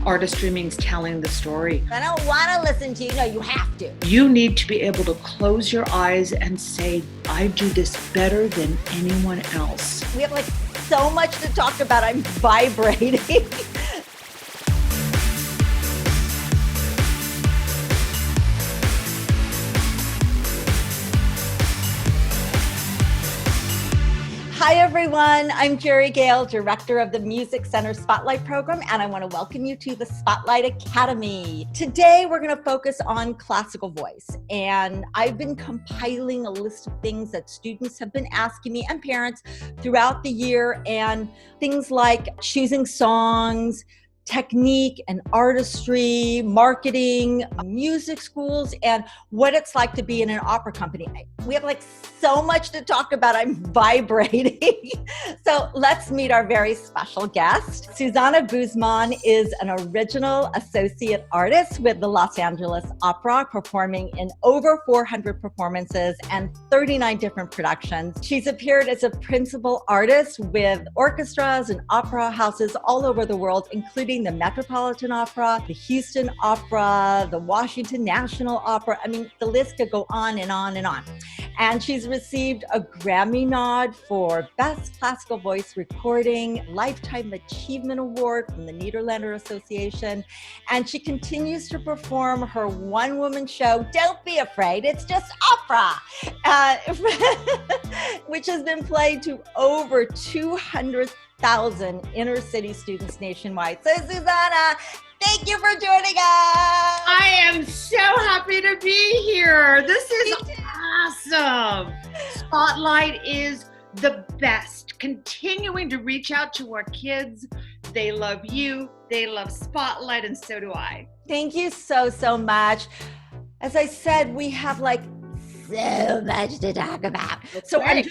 Artistry means telling the story. I don't want to listen to you. No, you have to. You need to be able to close your eyes and say, I do this better than anyone else. We have like so much to talk about. I'm vibrating. Hi, everyone. I'm Jerry Gale, Director of the Music Center Spotlight Program, and I want to welcome you to the Spotlight Academy. Today, we're going to focus on classical voice, and I've been compiling a list of things that students have been asking me and parents throughout the year, and things like choosing songs, technique and artistry, marketing, music schools, and what it's like to be in an opera company. We have like so much to talk about. I'm vibrating. So let's meet our very special guest. Suzanna Guzmán is an original associate artist with the Los Angeles Opera, performing in over 400 performances and 39 different productions. She's appeared as a principal artist with orchestras and opera houses all over the world, including the Metropolitan Opera, the Houston Opera, the Washington National Opera. I mean, the list could go on and on and on. And she's received a Grammy nod for Best Classical Voice Recording, Lifetime Achievement Award from the Nederlander Association. And she continues to perform her one-woman show, Don't Be Afraid, It's Just Opera, which has been played to over 200,000 inner city students nationwide. So Suzanna, thank you for joining us. I am so happy to be here. This is awesome. Spotlight is the best. Continuing to reach out to our kids. They love you. They love Spotlight, and so do I. Thank you so much. As I said, we have like so much to talk about. So I'm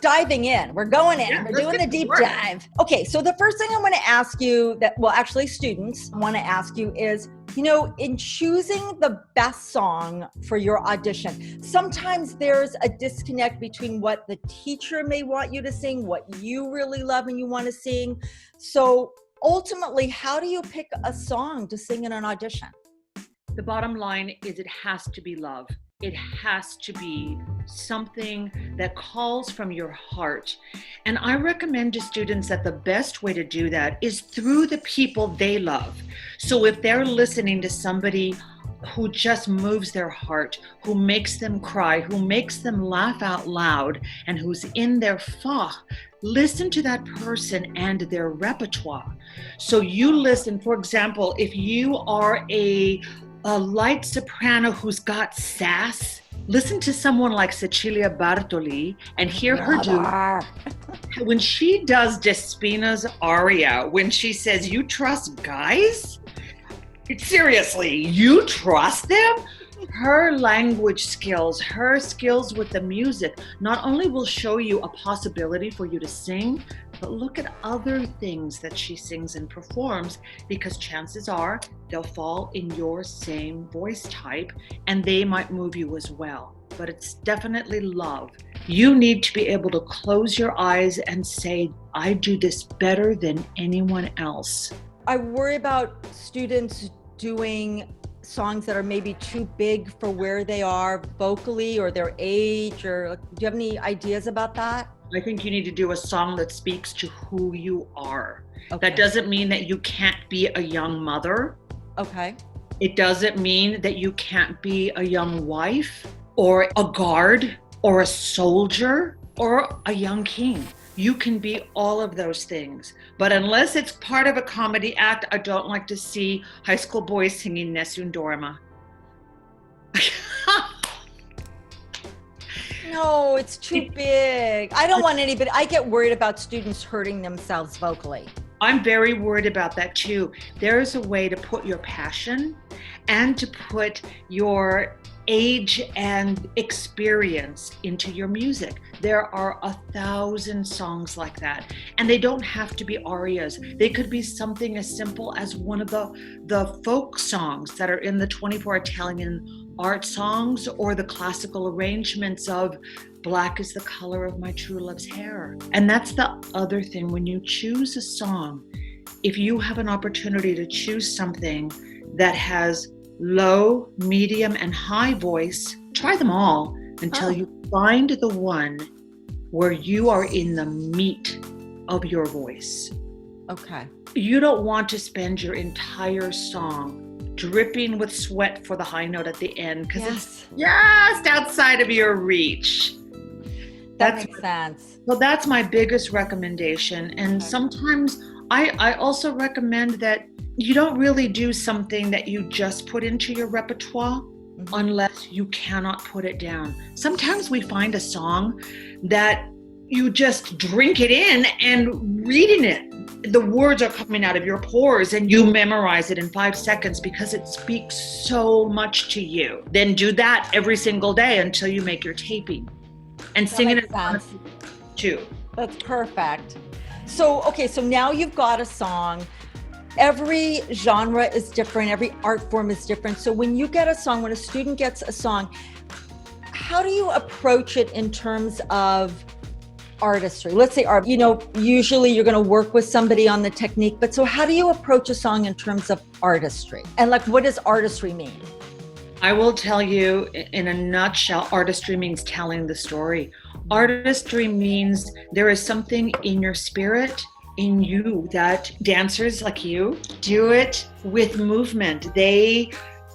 diving in. We're going in. We're doing the deep dive. Okay, so the first thing I want to ask you actually students want to ask you is, in choosing the best song for your audition, sometimes there's a disconnect between what the teacher may want you to sing, what you really love and you want to sing. So ultimately, how do you pick a song to sing in an audition? The bottom line is it has to be love. It has to be something that calls from your heart. And I recommend to students that the best way to do that is through the people they love. So if they're listening to somebody who just moves their heart, who makes them cry, who makes them laugh out loud, and who's in their listen to that person and their repertoire. So you listen, for example, if you are a light soprano who's got sass, listen to someone like Cecilia Bartoli and hear her do. When she does Despina's aria, when she says, "You trust guys? Seriously, you trust them?" Her language skills, her skills with the music, not only will show you a possibility for you to sing, but look at other things that she sings and performs, because chances are they'll fall in your same voice type and they might move you as well. But it's definitely love. You need to be able to close your eyes and say, I do this better than anyone else. I worry about students doing songs that are maybe too big for where they are vocally or their age, or do you have any ideas about that? I think you need to do a song that speaks to who you are. Okay. That doesn't mean that you can't be a young mother. Okay. It doesn't mean that you can't be a young wife or a guard or a soldier or a young king. You can be all of those things. But unless it's part of a comedy act, I don't like to see high school boys singing Nessun Dorma. No, it's too big. I don't want anybody. I get worried about students hurting themselves vocally. I'm very worried about that too. There's a way to put your passion and to put your age and experience into your music. There are 1,000 songs like that, and they don't have to be arias. They could be something as simple as one of the folk songs that are in the 24 Italian art songs, or the classical arrangements of Black is the color of my true love's hair. And that's the other thing. When you choose a song, if you have an opportunity to choose something that has low, medium, and high voice, try them all until you find the one where you are in the meat of your voice. Okay. You don't want to spend your entire song dripping with sweat for the high note at the end because it's just outside of your reach. That makes sense. So that's my biggest recommendation. And sometimes I also recommend that you don't really do something that you just put into your repertoire unless you cannot put it down. Sometimes we find a song that you just drink it in, and reading it, the words are coming out of your pores and you memorize it in 5 seconds because it speaks so much to you. Then do that every single day until you make your taping and sing it too. That's perfect. So, okay, so now you've got a song. Every genre is different. Every art form is different. So when you get a song, when a student gets a song, how do you approach it in terms of artistry? Let's say art, usually you're going to work with somebody on the technique, but so how do you approach a song in terms of artistry? And like, what does artistry mean? I will tell you in a nutshell, artistry means telling the story. Artistry means there is something in your spirit, in you, that dancers like you do it with movement. They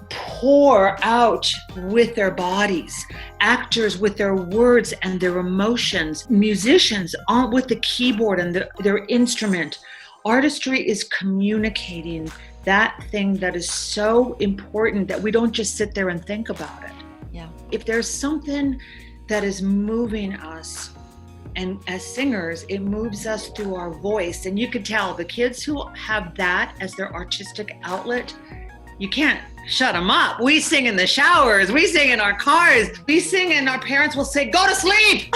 pour out with their bodies, actors with their words and their emotions, musicians on with the keyboard and their instrument. Artistry is communicating that thing that is so important that we don't just sit there and think about it. Yeah. If there's something that is moving us, and as singers, it moves us through our voice. And you can tell the kids who have that as their artistic outlet, you can't shut them up. We sing in the showers. We sing in our cars. We sing and our parents will say, go to sleep.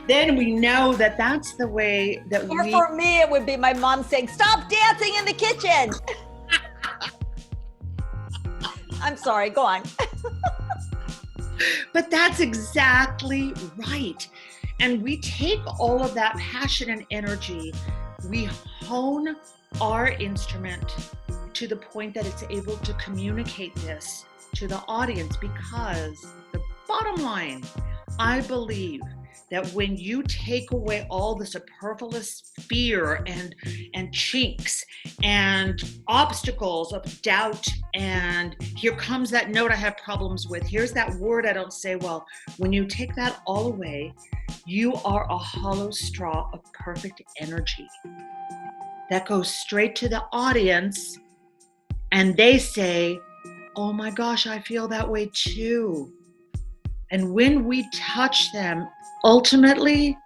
Then we know that that's the way that or for me, it would be my mom saying, stop dancing in the kitchen. I'm sorry, go on. But that's exactly right. And we take all of that passion and energy, we hone our instrument to the point that it's able to communicate this to the audience, because the bottom line, I believe that when you take away all the superfluous fear and chinks and obstacles of doubt, and here comes that note I have problems with, here's that word I don't say well, when you take that all away, you are a hollow straw of perfect energy that goes straight to the audience, and they say, oh my gosh, I feel that way too. And when we touch them, ultimately,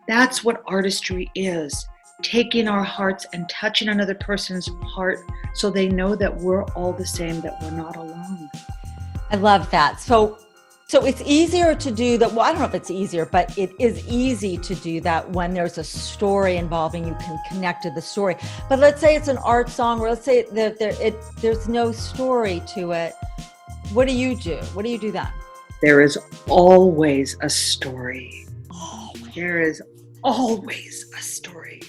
that's what artistry is. Taking our hearts and touching another person's heart so they know that we're all the same, that we're not alone. I love that. So it's easier to do that. Well, I don't know if it's easier, but it is easy to do that when there's a story involving, you can connect to the story. But let's say it's an art song, or let's say that there's no story to it. What do you do? What do you do then? There is always a story. There is always a story.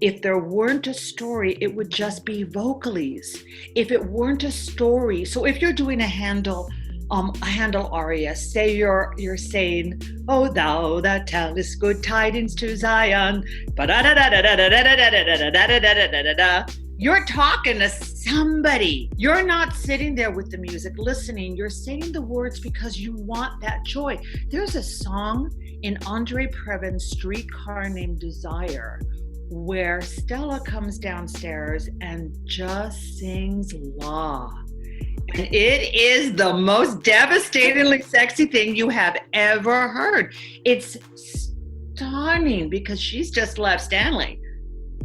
If there weren't a story, it would just be vocalies. If it weren't a story, so if you're doing a Handel aria, say you're saying, "Oh thou that tellest good tidings to Zion," you're talking to somebody. You're not sitting there with the music listening. You're saying the words because you want that joy. There's a song in Andre Previn's Streetcar Named Desire where Stella comes downstairs and just sings La. And it is the most devastatingly sexy thing you have ever heard. It's stunning because she's just left Stanley.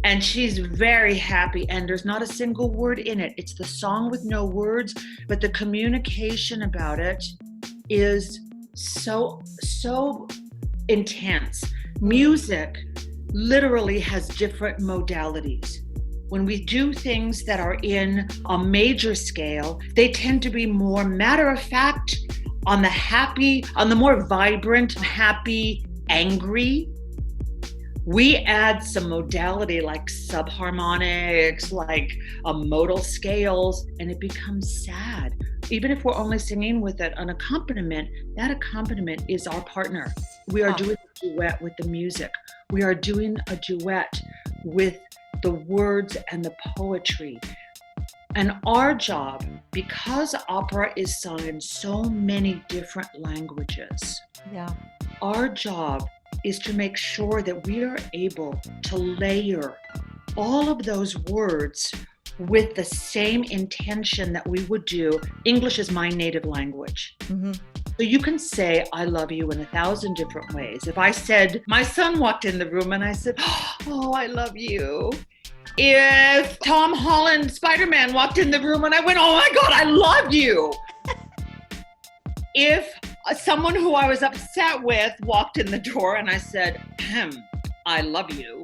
And she's very happy, and there's not a single word in it. It's the song with no words, but the communication about it is so intense. Music literally has different modalities. When we do things that are in a major scale, they tend to be more matter of fact, on the more vibrant, happy, angry. We add some modality like subharmonics, like modal scales, and it becomes sad. Even if we're only singing with an accompaniment, that accompaniment is our partner. We are doing a duet with the music. We are doing a duet with the words and the poetry. And our job, because opera is sung in so many different languages, our job is to make sure that we are able to layer all of those words with the same intention that we would do. English is my native language. So you can say, I love you in 1,000 different ways. If I said, my son walked in the room and I said, oh, I love you. If Tom Holland, Spider-Man, walked in the room and I went, oh my God, I love you. If someone who I was upset with walked in the door and I said, I love you.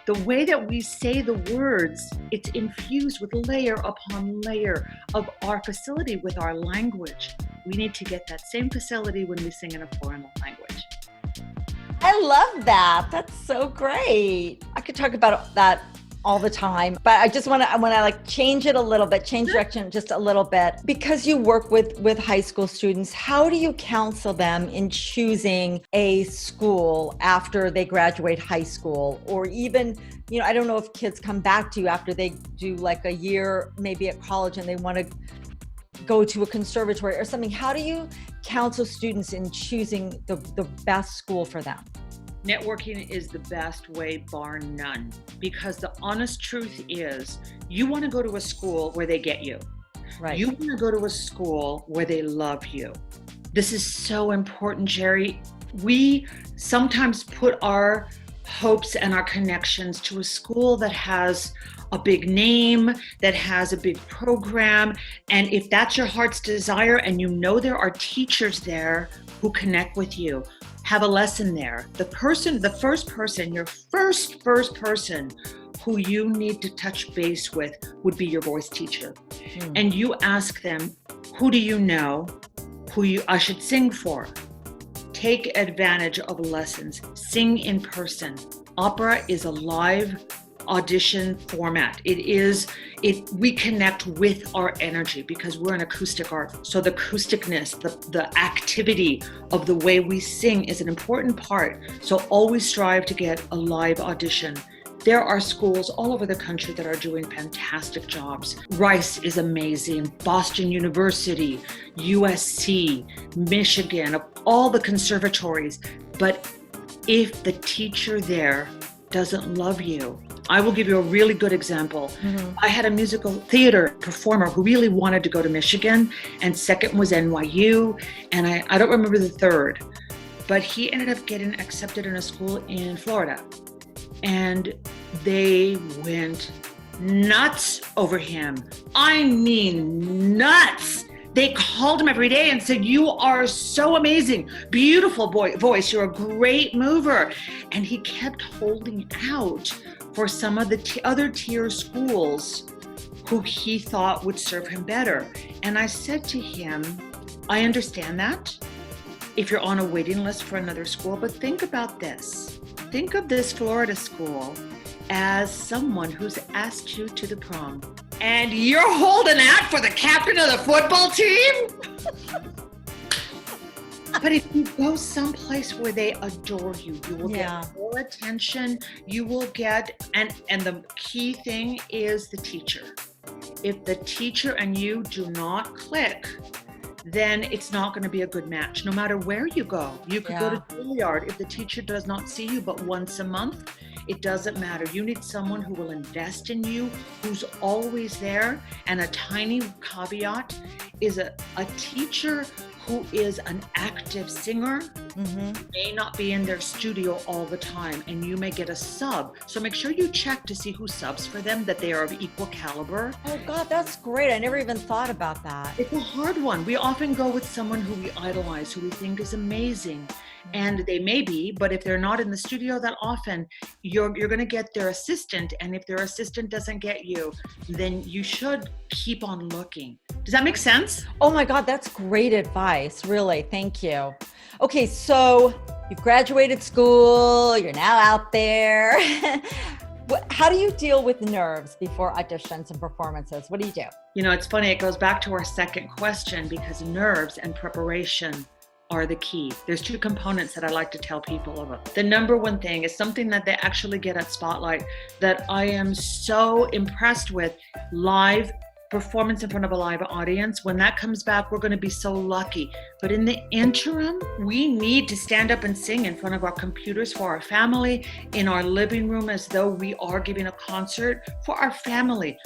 The way that we say the words, it's infused with layer upon layer of our facility with our language. We need to get that same facility when we sing in a foreign language. I love that. That's so great. I could talk about that all the time, but I just want to like change it a little bit, change direction just a little bit. Because you work with high school students, how do you counsel them in choosing a school after they graduate high school? Or even, I don't know if kids come back to you after they do like a year, maybe at college, and they want to go to a conservatory or something. How do you counsel students in choosing the best school for them? Networking is the best way, bar none, because the honest truth is you want to go to a school where they get you. Right. You want to go to a school where they love you. This is so important, Jerry. We sometimes put our hopes and our connections to a school that has a big name, that has a big program. And if that's your heart's desire and there are teachers there who connect with you, have a lesson there. The first person who you need to touch base with would be your voice teacher. And you ask them, who do you know I should sing for? Take advantage of lessons, sing in person. Opera is a live audition format. We connect with our energy because we're an acoustic art. So the acousticness, the activity of the way we sing is an important part. So always strive to get a live audition. There are schools all over the country that are doing fantastic jobs. Rice is amazing, Boston University, USC, Michigan, all the conservatories. But if the teacher there doesn't love you, I will give you a really good example. I had a musical theater performer who really wanted to go to Michigan, and second was NYU, and I don't remember the third, but he ended up getting accepted in a school in Florida. And they went nuts over him. I mean, nuts. They called him every day and said, you are so amazing, beautiful voice, you're a great mover. And he kept holding out for some of the other tier schools who he thought would serve him better. And I said to him, I understand that if you're on a waiting list for another school, but think about this. Think of this Florida school as someone who's asked you to the prom. And you're holding out for the captain of the football team? But if you go someplace where they adore you, you will get more attention. You will get, and the key thing is the teacher. If the teacher and you do not click, then it's not going to be a good match. No matter where you go, you could go to Juilliard. If the teacher does not see you but once a month, it doesn't matter. You need someone who will invest in you, who's always there. And a tiny caveat is a teacher who is an active singer may not be in their studio all the time, and you may get a sub. So make sure you check to see who subs for them, that they are of equal caliber. Oh God, that's great. I never even thought about that. It's a hard one. We often go with someone who we idolize, who we think is amazing. And they may be, but if they're not in the studio that often, you're going to get their assistant. And if their assistant doesn't get you, then you should keep on looking. Does that make sense? Oh my God, that's great advice. Really, thank you. Okay, so you've graduated school, you're now out there. How do you deal with nerves before auditions and performances? What do you do? You know, it's funny, it goes back to our second question because nerves and preparation are the key. There's two components that I like to tell people about. The number one thing is something that they actually get at Spotlight that I am so impressed with: live performance in front of a live audience. When that comes back, we're going to be so lucky. But in the interim, we need to stand up and sing in front of our computers for our family, in our living room, as though we are giving a concert for our family.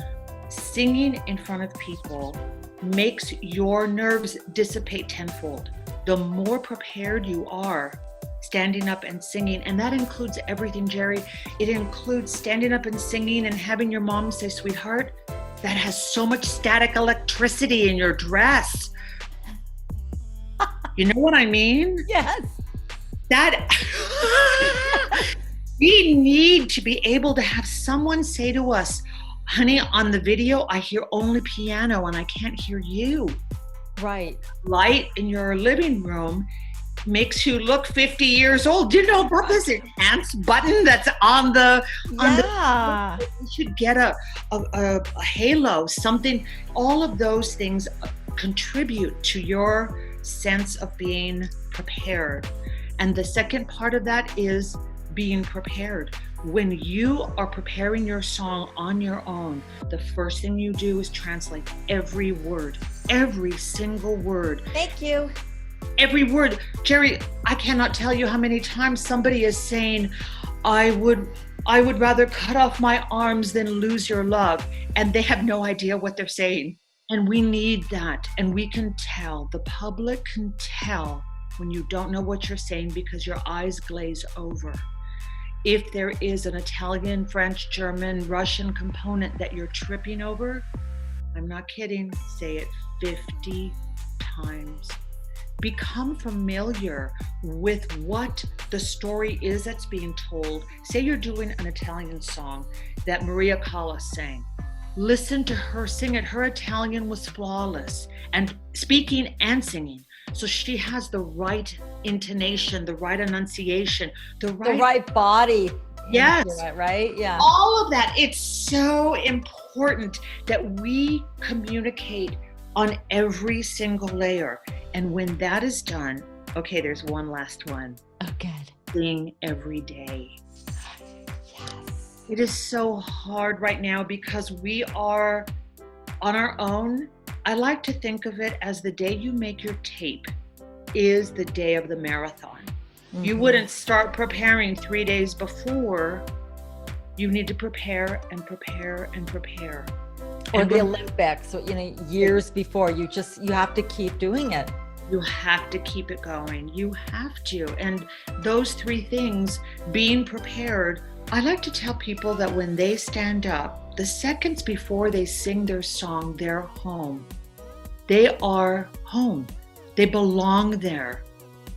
Singing in front of people makes your nerves dissipate tenfold. The more prepared you are standing up and singing, and that includes everything, Jerry. It includes standing up and singing and having your mom say, "Sweetheart, that has so much static electricity in your dress." You know what I mean? Yes. That we need to be able to have someone say to us, "Honey, on the video, I hear only piano and I can't hear you." Right. Light in your living room makes you look 50 years old. Do you know about this enhance button that's on the you should get a halo, something. All of those things contribute to your sense of being prepared. And the second part of that is being prepared. When you are preparing your song on your own, the first thing you do is translate every word, every single word. Thank you. Every word. Jerry, I cannot tell you how many times somebody is saying, I would rather cut off my arms than lose your love. And they have no idea what they're saying. And we need that. And we can tell, the public can tell when you don't know what you're saying because your eyes glaze over. If there is an Italian, French, German, Russian component that you're tripping over, I'm not kidding, say it 50 times. Become familiar with what the story is that's being told. Say you're doing an Italian song that Maria Callas sang. Listen to her sing it. Her Italian was flawless, and speaking and singing. So she has the right intonation, the right enunciation, the right body. Yes. It, right? Yeah. All of that. It's so important that we communicate on every single layer. And when that is done, okay, there's one last one. Oh, good. Sing every day. Yes. It is so hard right now because we are on our own. I like to think of it as the day you make your tape is the day of the marathon. Mm-hmm. You wouldn't start preparing 3 days before. You need to prepare and prepare and prepare. Or the Olympics, so, years before, you have to keep doing it. You have to keep it going. You have to. And those three things, being prepared, I like to tell people that when they stand up, the seconds before they sing their song, they're home. They are home. They belong there.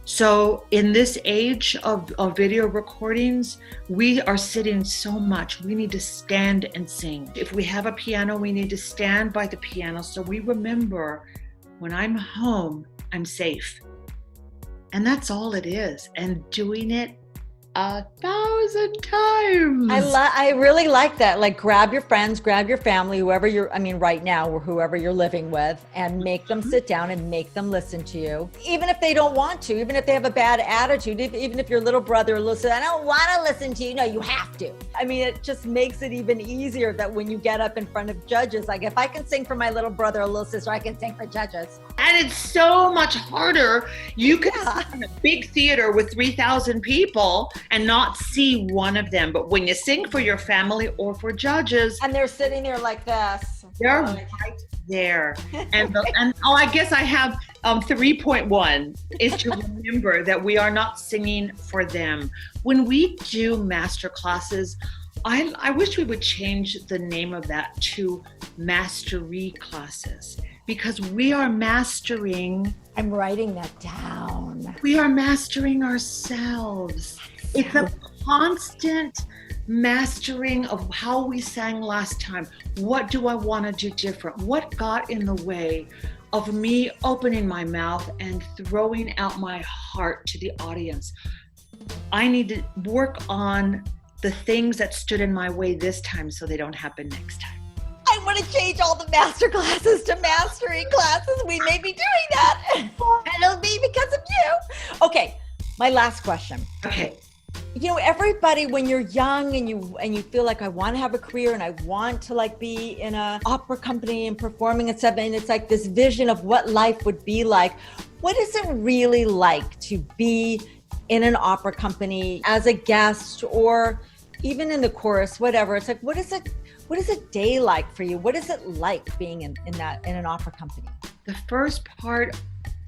So in this age of video recordings, we are sitting so much. We need to stand and sing. If we have a piano, we need to stand by the piano so we remember when I'm home, I'm safe. And that's all it is. And doing it 1,000 times. I really like that. Like, grab your friends, grab your family, whoever right now, or whoever you're living with, and make them sit down and make them listen to you. Even if they don't want to, even if they have a bad attitude, even if your little brother or little sister, I don't want to listen to you. No, you have to. I mean, it just makes it even easier that when you get up in front of judges, like, if I can sing for my little brother or little sister, I can sing for judges. And it's so much harder. You can sit in a big theater with 3,000 people and not see one of them. But when you sing for your family or for judges, and they're sitting there like this, they're right there. And I guess I have 3.1 is to remember that we are not singing for them. When we do master classes, I wish we would change the name of that to mastery classes, because we are mastering. I'm writing that down. We are mastering ourselves. It's a constant mastering of how we sang last time. What do I want to do different? What got in the way of me opening my mouth and throwing out my heart to the audience? I need to work on the things that stood in my way this time so they don't happen next time. I want to change all the master classes to mastery classes. We may be doing that. And it'll be because of you. Okay, my last question. Okay. You know, everybody, when you're young and you feel like I want to have a career and I want to like be in a opera company and performing and stuff, and it's like this vision of what life would be like. What is it really like to be in an opera company as a guest or even in the chorus, whatever? It's like, what is a day like for you? What is it like being in an opera company? The first part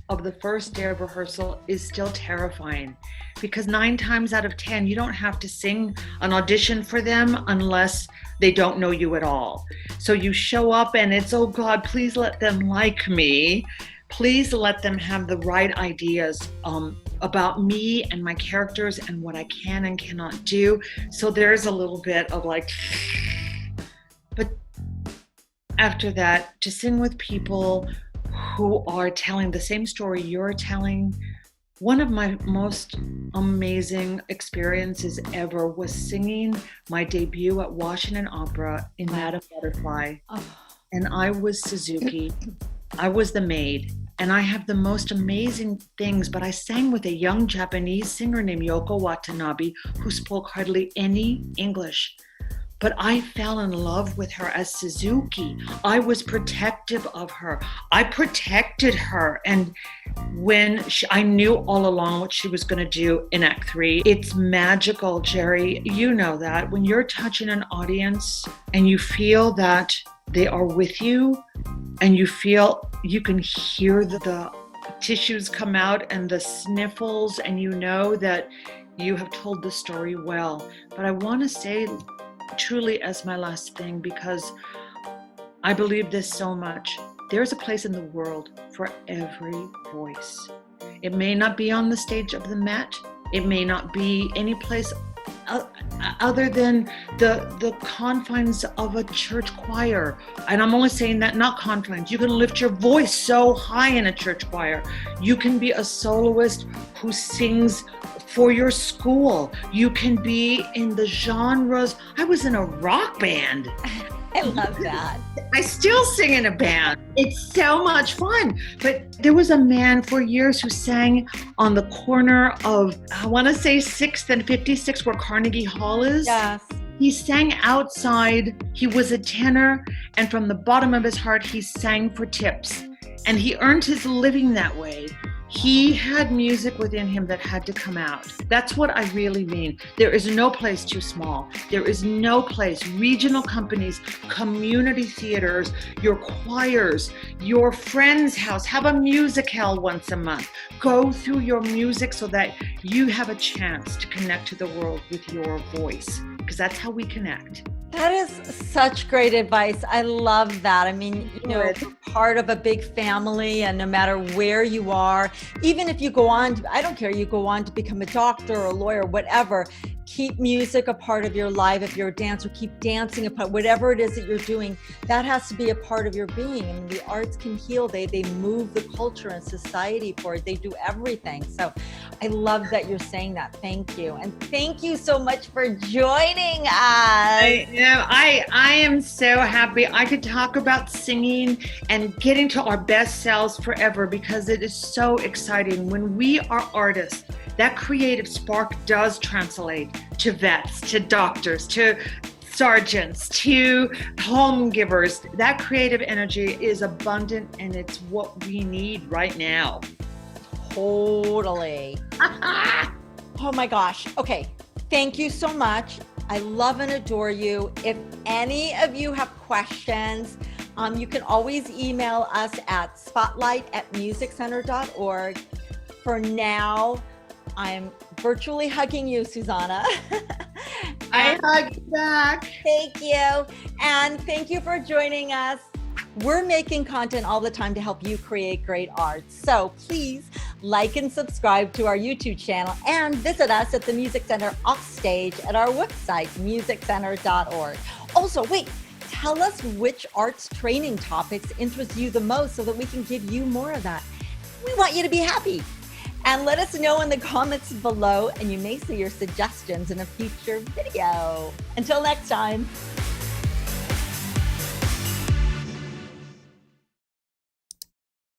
of the first day of rehearsal is still terrifying because 9 times out of 10, you don't have to sing an audition for them unless they don't know you at all. So you show up and it's, oh God, please let them like me. Please let them have the right ideas about me and my characters and what I can and cannot do. So there's a little bit of like, but after that, to sing with people who are telling the same story you're telling. One of my most amazing experiences ever was singing my debut at Washington Opera in Madame Butterfly. Oh. And I was Suzuki. I was the maid. And I have the most amazing things, but I sang with a young Japanese singer named Yoko Watanabe who spoke hardly any English. But I fell in love with her as Suzuki. I was protective of her. I protected her. And when I knew all along what she was going to do in Act 3, it's magical, Jerry. You know that. When you're touching an audience and you feel that they are with you and you feel you can hear the tissues come out and the sniffles and you know that you have told the story well. But I want to say truly as my last thing, because I believe this so much. There's a place in the world for every voice. It may not be on the stage of the Met. It may not be any place other than the confines of a church choir. And I'm only saying that, not confines. You can lift your voice so high in a church choir. You can be a soloist who sings for your school. You can be in the genres. I was in a rock band. I love that. I still sing in a band. It's so much fun. But there was a man for years who sang on the corner of, I want to say 6th and 56th, where Carnegie Hall is. Yes. He sang outside. He was a tenor. And from the bottom of his heart, he sang for tips. And he earned his living that way. He had music within him that had to come out. That's what I really mean. There is no place too small. There is no place. Regional companies, community theaters, your choirs, your friend's house. Have a music hall once a month. Go through your music so that you have a chance to connect to the world with your voice, because that's how we connect. That is such great advice. I love that. I mean, you know, you're part of a big family, and no matter where you are, even if you go on, I don't care, you go on to become a doctor or a lawyer, whatever, keep music a part of your life. If you're a dancer, keep dancing a part, whatever it is that you're doing, that has to be a part of your being. I mean, the arts can heal. They move the culture and society forward. They do everything. So I love that you're saying that. Thank you. And thank you so much for joining us. I am so happy. I could talk about singing and getting to our best selves forever, because it is so exciting. When we are artists, that creative spark does translate to vets, to doctors, to sergeants, to home givers. That creative energy is abundant, and it's what we need right now. Totally. Oh my gosh. Okay. Thank you so much. I love and adore you. If any of you have questions, you can always email us at spotlight@musiccenter.org. For now, I'm virtually hugging you, Suzanna. I hug you back. Thank you. And thank you for joining us. We're making content all the time to help you create great art. So please Like and subscribe to our YouTube channel and visit us at the Music Center Offstage at our website, musiccenter.org. Also, wait, tell us which arts training topics interest you the most so that we can give you more of that. We want you to be happy. And let us know in the comments below, and you may see your suggestions in a future video. Until next time.